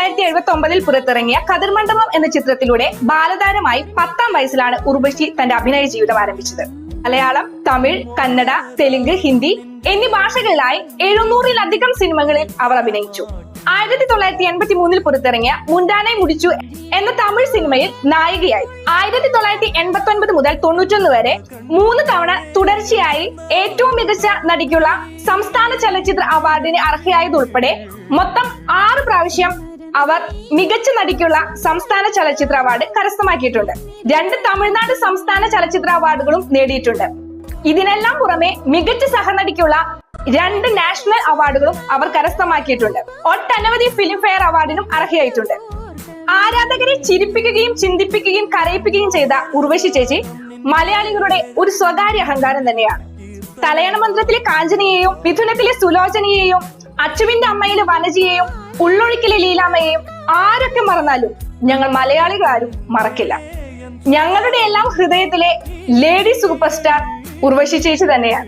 1979 പുറത്തിറങ്ങിയ കതിർമണ്ഡപം എന്ന ചിത്രത്തിലൂടെ ബാലതാരമായി 10ാം വയസ്സിലാണ് ഉർവശി തന്റെ അഭിനയ ജീവിതം ആരംഭിച്ചത്. മലയാളം, തമിഴ്, കന്നഡ, തെലുങ്ക്, ഹിന്ദി എന്നീ ഭാഷകളിലായി 700-ലധികം സിനിമകളിൽ അവർ അഭിനയിച്ചു. 1983 പുറത്തിറങ്ങിയ മുണ്ടാനെ മുടിച്ചു എന്ന തമിഴ് സിനിമയിൽ നായികയായി. 1989 മുതൽ 91 വരെ 3 തവണ തുടർച്ചയായി ഏറ്റവും മികച്ച നടിക്കുള്ള സംസ്ഥാന ചലച്ചിത്ര അവാർഡിന് അർഹയായതുൾപ്പെടെ മൊത്തം 6 പ്രാവശ്യം അവർ മികച്ച നടിക്കുള്ള സംസ്ഥാന ചലച്ചിത്ര അവാർഡ് കരസ്ഥമാക്കിയിട്ടുണ്ട്. 2 തമിഴ്നാട് സംസ്ഥാന ചലച്ചിത്ര അവാർഡുകളും നേടിയിട്ടുണ്ട്. ഇതിനെല്ലാം പുറമെ മികച്ച സഹനടിക്കുള്ള 2 നാഷണൽ അവാർഡുകളും അവർ കരസ്ഥമാക്കിയിട്ടുണ്ട്. ഒട്ടനവധി ഫിലിം ഫെയർ അവാർഡിനും അർഹയായിട്ടുണ്ട്. ആരാധകരെ ചിരിപ്പിക്കുകയും ചിന്തിപ്പിക്കുകയും കരയിപ്പിക്കുകയും ചെയ്ത ഉർവശി ചേച്ചി മലയാളികളുടെ ഒരു സ്വകാര്യ അഹങ്കാരം തന്നെയാണ്. തലയണ മന്ത്രത്തിലെ കാഞ്ചനയെയും മിഥുനത്തിലെ സുലോചനയെയും അച്ചുവിന്റെ അമ്മയിലെ വനജയെയും ഉള്ളൊഴുക്കിലെ ലീലാമ്മയെയും ആരൊക്കെ മറന്നാലും ഞങ്ങൾ മലയാളികൾ ആരും മറക്കില്ല. ഞങ്ങളുടെ എല്ലാം ഹൃദയത്തിലെ ലേഡി സൂപ്പർ സ്റ്റാർ ഉർവശി ചേച്ചി തന്നെയാണ്.